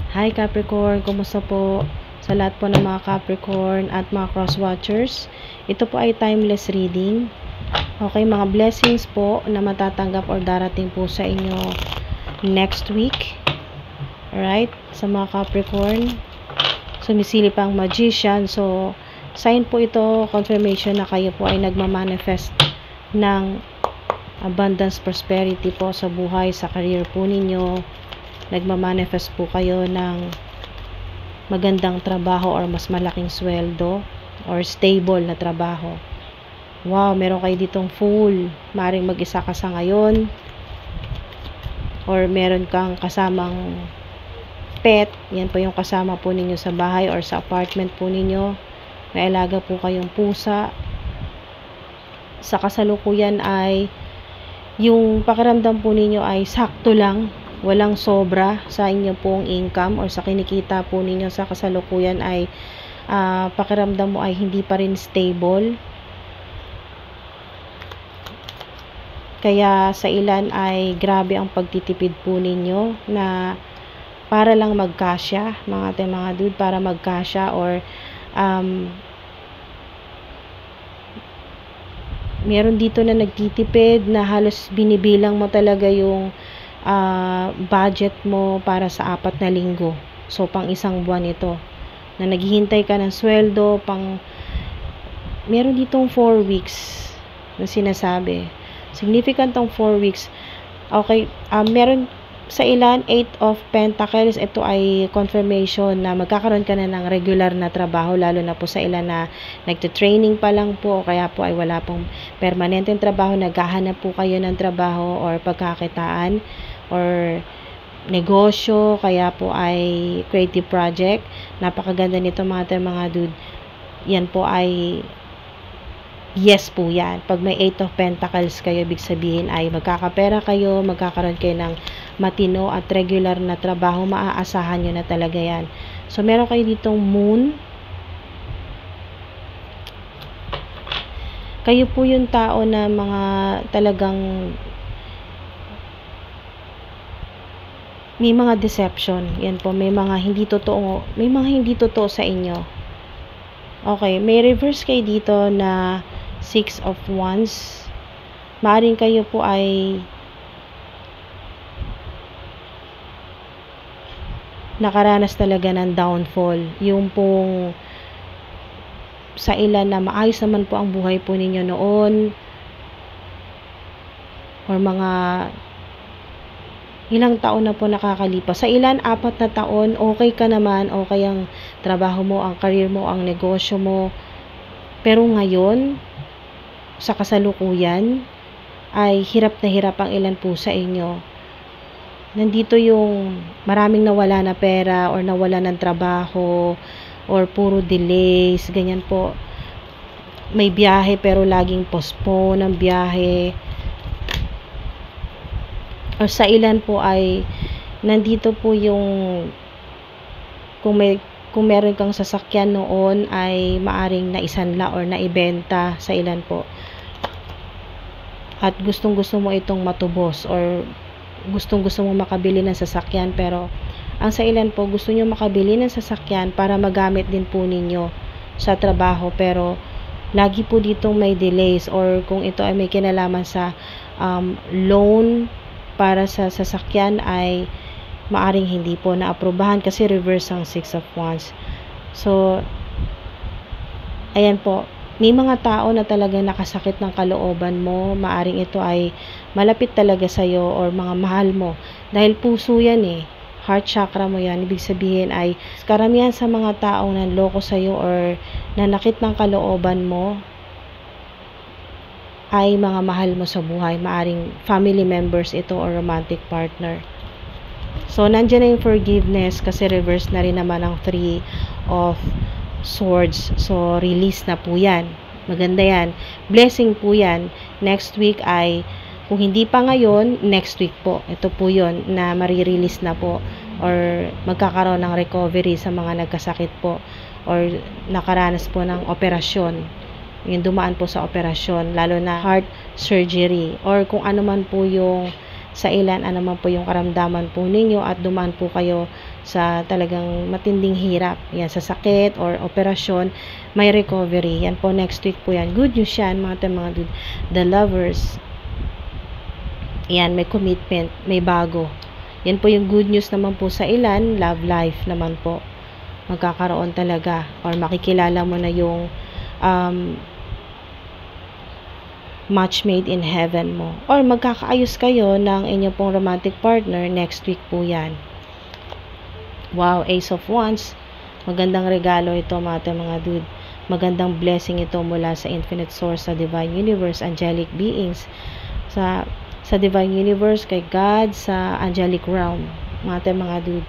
Hi Capricorn, kumusta po sa lahat po ng mga Capricorn at mga cross-watchers? Ito po ay timeless reading. Okay, mga blessings po na matatanggap or darating po sa inyo next week. Alright, sa mga Capricorn, sumisilip ang Magician. So, sign po ito, confirmation na kayo po ay nagmamanifest ng abundance, prosperity po sa buhay, sa career po ninyo. Nagmamanifest po kayo ng magandang trabaho or mas malaking sweldo or stable na trabaho. Wow, meron kayo ditong Fool. Maring mag-isa ka sa ngayon or meron kang kasamang pet. Yan po yung kasama po ninyo sa bahay or sa apartment po ninyo. May alaga po kayong pusa. Sa kasalukuyan ay yung pakiramdam po ninyo ay sakto lang, walang sobra sa inyo pong income or sa kinikita po ninyo sa kasalukuyan ay pakiramdam mo ay hindi pa rin stable. Kaya sa ilan ay grabe ang pagtitipid po ninyo na para lang magkasya, mga dude, para magkasya or meron dito na nagtitipid na halos binibilang mo talaga yung budget mo para sa 4 na linggo. So, pang isang buwan ito. Na naghihintay ka ng sweldo, meron ditong 4 weeks na sinasabi. Significant tong 4 weeks. Okay, meron sa ilan, 8 of Pentacles, ito ay confirmation na magkakaroon ka na ng regular na trabaho, lalo na po sa ilan na nagte-training pa lang po, kaya po ay wala pong permanenteng trabaho, naghahanap po kayo ng trabaho or pagkakitaan or negosyo, kaya po ay creative project. Napakaganda nito mga dude. Yan po ay yes po yan. Pag may 8 of Pentacles kayo, ibig sabihin ay magkakapera kayo, magkakaroon kayo ng matino at regular na trabaho, maaasahan nyo na talaga yan. So, meron kayo ditong Moon. Kayo po yung tao na mga talagang may mga deception. Yan po, may mga hindi totoo sa inyo. Okay, may reverse kayo dito na 6 of Wands. Maaring kayo po ay nakaranas talaga ng downfall. Yung pong sa ilan na maayos naman po ang buhay po ninyo noon or mga ilang taon na po nakakalipas. Sa ilan, 4 na taon, okay ka naman, okay ang trabaho mo, ang career mo, ang negosyo mo. Pero ngayon, sa kasalukuyan, ay hirap na hirap ang ilan po sa inyo. Nandito yung maraming nawala na pera or nawala ng trabaho or puro delays, ganyan po. May biyahe pero laging postpone ang biyahe. Or sa ilan po ay nandito po yung kung meron kang sasakyan noon ay maaring naisanla or naibenta sa ilan po. At gustong-gusto mo itong matubos or gustong-gusto mo makabili ng sasakyan, pero ang sa ilan po gusto nyo makabili ng sasakyan para magamit din po ninyo sa trabaho, pero lagi po ditong may delays or kung ito ay may kinalaman sa loan para sa sasakyan ay maaring hindi po naaprubahan kasi reverse ang 6 of Wands. So, ayan po, may mga tao na talaga nakasakit ng kalooban mo. Maaring ito ay malapit talaga sa'yo or mga mahal mo. Dahil puso yan eh. Heart chakra mo yan. Ibig sabihin ay karamihan sa mga taong nanloko sa'yo or nanakit ng kalooban mo ay mga mahal mo sa buhay. Maaring family members ito or romantic partner. So, nandiyan na yung forgiveness kasi reverse na rin naman ang 3 of Swords. So, release na po yan. Maganda yan. Blessing po yan. Next week ay, kung hindi pa ngayon, next week po. Ito po yun na marirelease na po or magkakaroon ng recovery sa mga nagkasakit po or nakaranas po ng operasyon. Yung dumaan po sa operasyon, lalo na heart surgery or kung ano man po yung sa ilan, ano man po yung karamdaman po ninyo at dumaan po kayo sa talagang matinding hirap. Yan, sa sakit or operasyon, may recovery. Yan po, next week po yan. Good news yan, mga dude. The lovers. Yan, may commitment, may bago. Yan po yung good news naman po sa ilan, love life naman po. Magkakaroon talaga or makikilala mo na yung match made in heaven mo. Or magkakaayos kayo ng inyong pong romantic partner next week po yan. Wow, Ace of Wands. Magandang regalo ito mga dude. Magandang blessing ito mula sa infinite source, sa divine universe, angelic beings. Sa divine universe, kay God, sa angelic realm. Mga dude.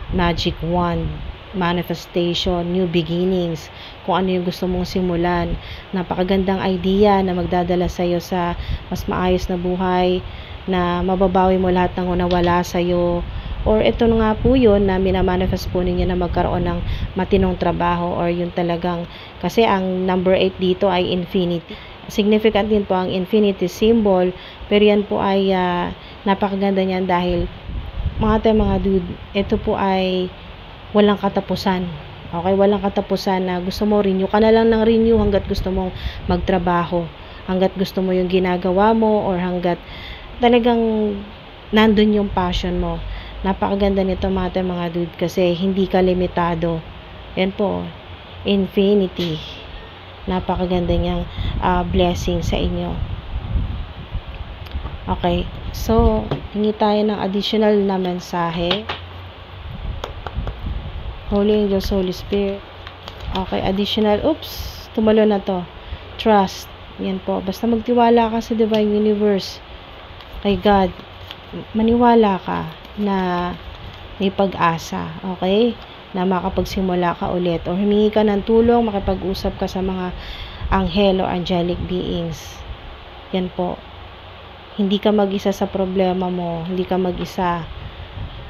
Magic wand. Manifestation, new beginnings, kung ano yung gusto mong simulan. Napakagandang idea na magdadala sa'yo sa mas maayos na buhay, na mababawi mo lahat ng nawala sa'yo. Or ito nga po yun na minamanifest po ninyo na magkaroon ng matinong trabaho, or yung talagang, kasi ang number 8 dito ay infinity. Significant din po ang infinity symbol, pero yan po ay napakaganda niyan dahil mga dude, ito po ay walang katapusan. Okay, walang katapusan na gusto mo renew ka na lang ng renew hanggat gusto mong magtrabaho, hanggat gusto mo yung ginagawa mo, or hanggat talagang nandun yung passion mo. Napakaganda nito mga dude kasi hindi ka limitado. Yan po, infinity. Napakaganda niyang blessing sa inyo. Okay, so hingi tayo ng additional na mensahe. Holy Angels, Holy Spirit. Okay, additional. Oops, tumalo na to. Trust. Yan po. Basta magtiwala ka sa divine universe. Kay God. Maniwala ka na may pag-asa. Okay? Na makapagsimula ka ulit. O humingi ka ng tulong, makipag-usap ka sa mga anghel o angelic beings. Yan po. Hindi ka mag-isa sa problema mo. Hindi ka mag-isa.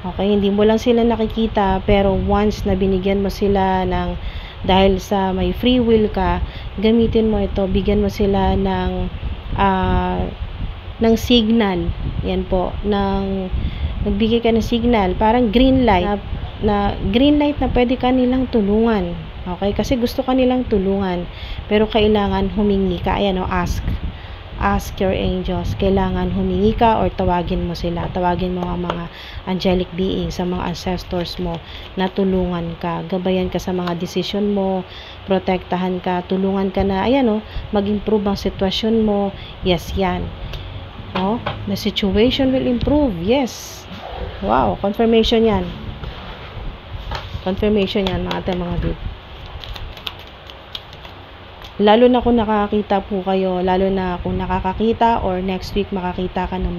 Okay, hindi mo lang sila nakikita, pero once na binigyan mo sila ng, dahil sa may free will ka, gamitin mo ito, bigyan mo sila ng signal. Yan po, nagbigay ka ng signal, parang green light, na green light na pwede ka nilang tulungan. Okay, kasi gusto ka nilang tulungan, pero kailangan humingi ka. Ayan o, ask your angels. Kailangan humingi ka or tawagin mo sila. Tawagin mo ang mga angelic beings, sa mga ancestors mo, na tulungan ka. Gabayan ka sa mga decision mo. Protektahan ka. Tulungan ka na, ayan o, mag-improve ang sitwasyon mo. Yes, yan. Oh, the situation will improve. Yes. Wow, confirmation yan. Confirmation yan, mga dude. Lalo na kung nakakita po kayo, lalo na kung nakakakita or next week makakita ka ng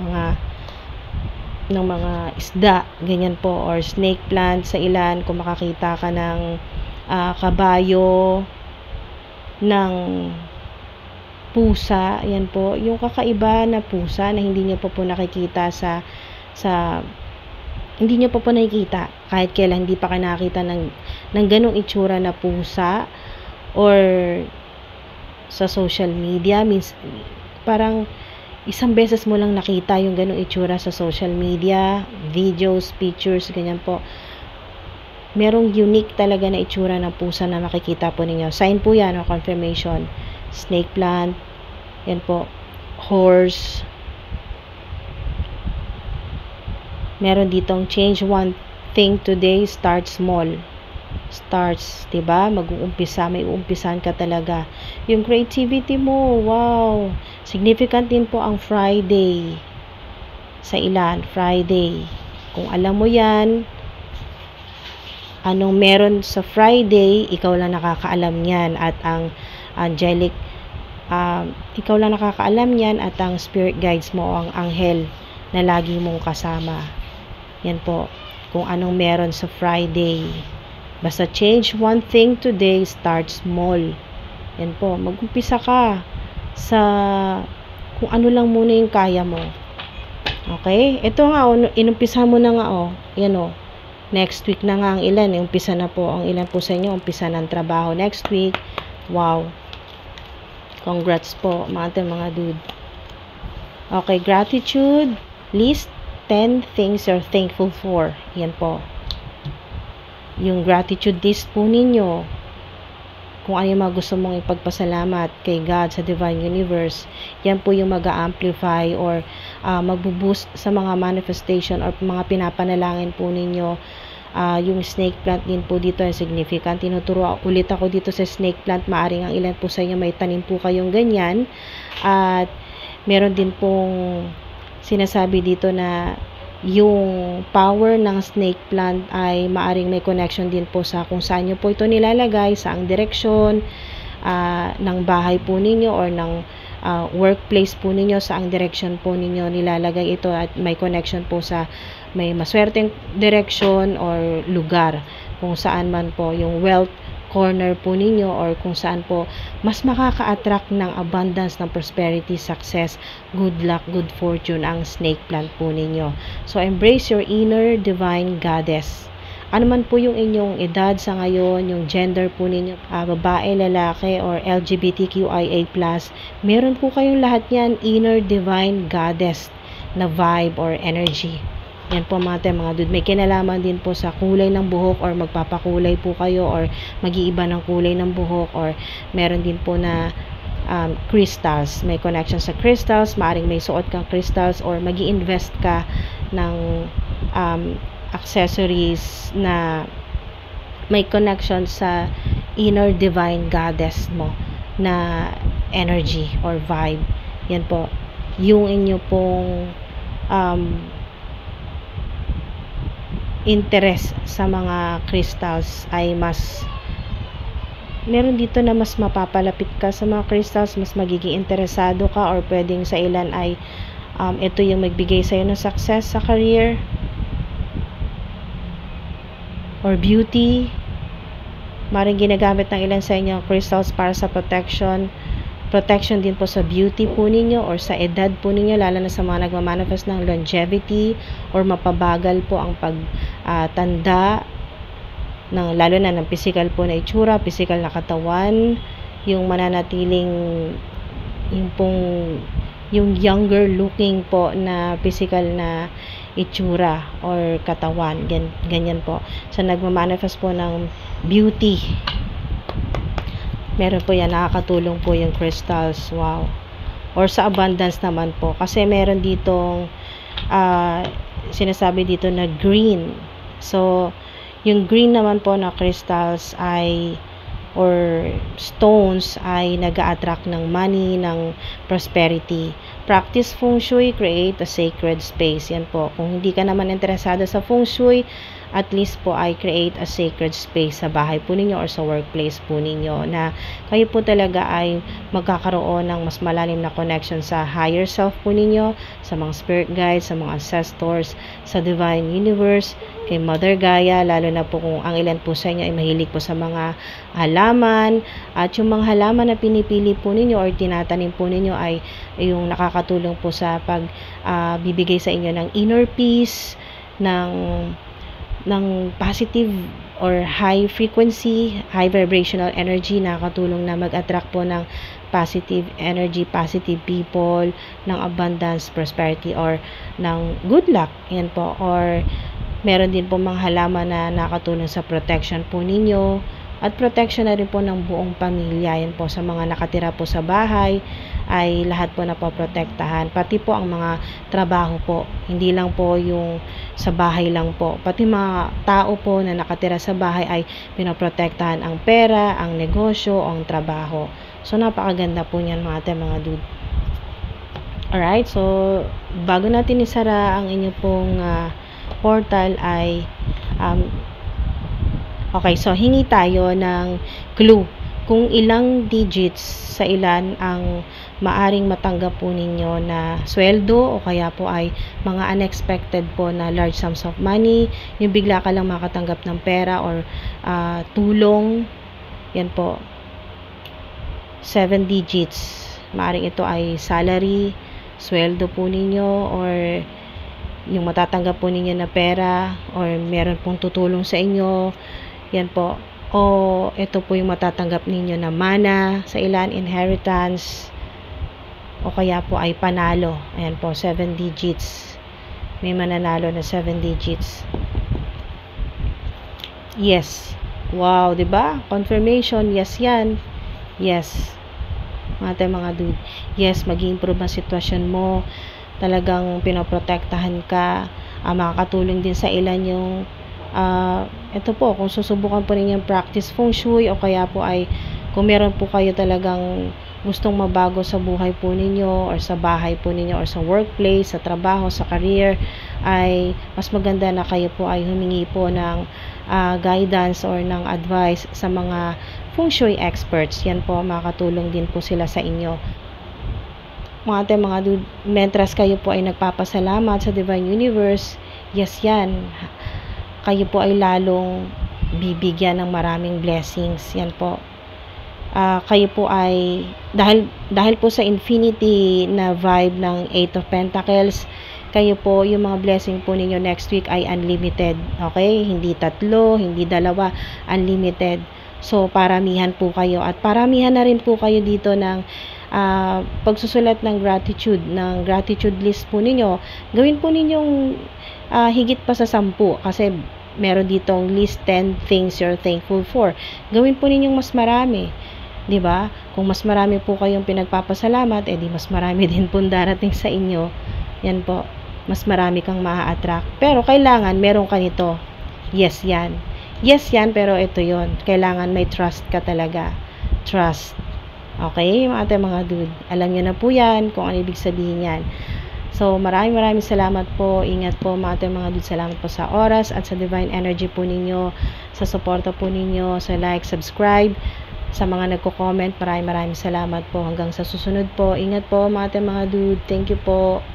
mga isda, ganyan po, or snake plant sa ilan, kung makakita ka ng kabayo, ng pusa, yan po, yung kakaiba na pusa na hindi niyo po nakikita hindi niyo po nakikita kahit kailan, hindi pa kayo nakakita ng ganong itsura na pusa, or sa social media, means parang isang beses mo lang nakita yung ganong itsura sa social media, videos, pictures, ganyan po. Merong unique talaga na itsura ng pusa na makikita po ninyo. Sign po yan o confirmation. Snake plant, yan po, horse. Meron ditong change one thing today, start small. Starts, 'di ba? Mag-uumpisa, may uumpisan ka talaga. Yung creativity mo, wow. Significant din po ang Friday. Sa ilan, Friday. Kung alam mo 'yan, anong meron sa Friday, ikaw lang nakakaalam niyan, at ang angelic ikaw lang nakakaalam niyan, at ang spirit guides mo, ang anghel na lagi mong kasama. Yan po, kung anong meron sa Friday. Basta change one thing today, start small. Yan po, mag-umpisa ka sa kung ano lang muna yung kaya mo. Okay? Ito nga, inumpisa mo na nga, yan next week na nga ang ilan, umpisa na po, ang ilan po sa inyo, umpisa ng trabaho next week. Wow. Congrats po, mga dude. Okay, gratitude list, 10 things you're thankful for. Yan po. Yung gratitude list po ninyo, kung ano yung mga gusto mong ipagpasalamat kay God sa Divine Universe, yan po yung mag-amplify or magbo-boost sa mga manifestation or mga pinapanalangin po ninyo. Yung snake plant din po dito ay significant. Tinuturo ulit ako dito sa snake plant. Maaring ang ilan po sa inyo may tanim po kayong ganyan. At meron din pong sinasabi dito na yung power ng snake plant ay maaring may connection din po sa kung saan nyo po ito nilalagay, saang direksyon ng bahay po ninyo or ng workplace po ninyo, saang direksyon po ninyo nilalagay ito, at may connection po sa may maswerteng direksyon or lugar kung saan man po yung wealth corner po ninyo, or kung saan po mas makaka-attract ng abundance, ng prosperity, success, good luck, good fortune ang snake plant po ninyo. So embrace your inner divine goddess. Ano man po yung inyong edad sa ngayon, yung gender po ninyo, babae, lalaki, or LGBTQIA+, meron po kayong lahat yan, inner divine goddess na vibe or energy. Yan po mga dude. May kinalaman din po sa kulay ng buhok, or magpapakulay po kayo, or mag-iiba ng kulay ng buhok, or meron din po na crystals. May connection sa crystals. Maaring may suot kang crystals, or mag-i-invest ka ng accessories na may connection sa inner divine goddess mo na energy or vibe. Yan po. Yung inyo pong interest sa mga crystals ay mas meron dito na mas mapapalapit ka sa mga crystals, mas magiging interesado ka, or pwedeng sa ilan ay ito yung magbigay sa'yo ng success sa career or beauty. Maring ginagamit ng ilan sa inyo crystals para sa protection din po sa beauty po ninyo or sa edad po ninyo, lalo na sa mga nagmamanifest ng longevity or mapabagal po ang pagtanda ng, lalo na ng physical po na itsura, physical na katawan, yung mananatiling yung younger looking po na physical na itsura or katawan, ganyan po. So nagmamanifest po ng beauty, meron po yan, nakakatulong po yung crystals. Wow. Or sa abundance naman po, kasi meron ditong sinasabi dito na green. So yung green naman po na crystals ay or stones ay nag-a-attract ng money, ng prosperity. Practice feng shui, create a sacred space. Yan po. Kung hindi ka naman interesado sa feng shui, at least po ay create a sacred space sa bahay po ninyo or sa workplace po ninyo, na kayo po talaga ay magkakaroon ng mas malalim na connection sa higher self po ninyo, sa mga spirit guides, sa mga ancestors, sa divine universe, kay Mother Gaia, lalo na po kung ang ilan po sa inyo ay mahilig po sa mga halaman, at yung mga halaman na pinipili po ninyo or tinatanim po ninyo ay yung nakakatulong po sa bibigay sa inyo ng inner peace, ng positive or high frequency, high vibrational energy, nakakatulong na mag-attract po ng positive energy, positive people, ng abundance, prosperity, or ng good luck. Yan po. Or meron din po mga halaman na nakatulong sa protection po ninyo, at protection na rin po ng buong pamilya. Yan po, sa mga nakatira po sa bahay ay lahat po napoprotektahan, pati po ang mga trabaho po, hindi lang po yung sa bahay lang po, pati mga tao po na nakatira sa bahay ay pinoprotektahan ang pera, ang negosyo, ang trabaho. So napakaganda po niyan mga dude. Alright, so bago natin isara ang inyo pong portal ay okay, so hingi tayo ng clue kung ilang digits sa ilan ang maaring matanggap po ninyo na sweldo, o kaya po ay mga unexpected po na large sums of money, yung bigla ka lang makatanggap ng pera or tulong. Yan po, 7 digits. Maaring ito ay salary, sweldo po ninyo, or yung matatanggap po ninyo na pera, or meron pong tutulong sa inyo. Yan po. O ito po yung matatanggap ninyo na mana sa ilan, inheritance, o kaya po ay panalo. Ayan po, 7 digits. may mananalo na 7 digits. Yes. Wow, 'di ba? Confirmation, yes 'yan. Yes. Mga dude. Yes, mag-improve ang sitwasyon mo. Talagang pinoprotektahan ka. Makakatulong din sa ilan yung ito po, kung susubukan po rin yung practice feng shui o kaya po ay kung meron po kayo talagang gustong mabago sa buhay po ninyo or sa bahay po ninyo or sa workplace, sa trabaho, sa career, ay mas maganda na kayo po ay humingi po ng guidance or ng advice sa mga feng shui experts. Yan po, makakatulong din po sila sa inyo. Mga dude, mentras kayo po ay nagpapasalamat sa Divine Universe, yes yan, kayo po ay lalong bibigyan ng maraming blessings. Yan po. Kayo po ay dahil po sa infinity na vibe ng 8 of Pentacles, kayo po, yung mga blessing po ninyo next week ay unlimited. Okay? Hindi 3, hindi 2, unlimited. So, paramihan po kayo. At paramihan na rin po kayo dito ng pagsusulat ng gratitude list po ninyo. Gawin po ninyong higit pa sa 10 kasi meron ditong list 10 things you're thankful for. Gawin po ninyong mas marami. 'Di ba? Kung mas marami po kayong pinagpapasalamat, edi mas marami din po darating sa inyo. Yan po. Mas marami kang maa-attract. Pero kailangan meron ka nito. Yes, yan. Yes, yan, pero ito 'yon. Kailangan may trust ka talaga. Trust. Okay, mga dude. Alam niyo na po yan kung ano ibig sabihin yan. So, maraming salamat po. Ingat po mga dude. Salamat po sa oras at sa divine energy po ninyo, sa suporta po ninyo, sa like, subscribe, sa mga nagko-comment. Maraming salamat po. Hanggang sa susunod po. Ingat po mga dude. Thank you po.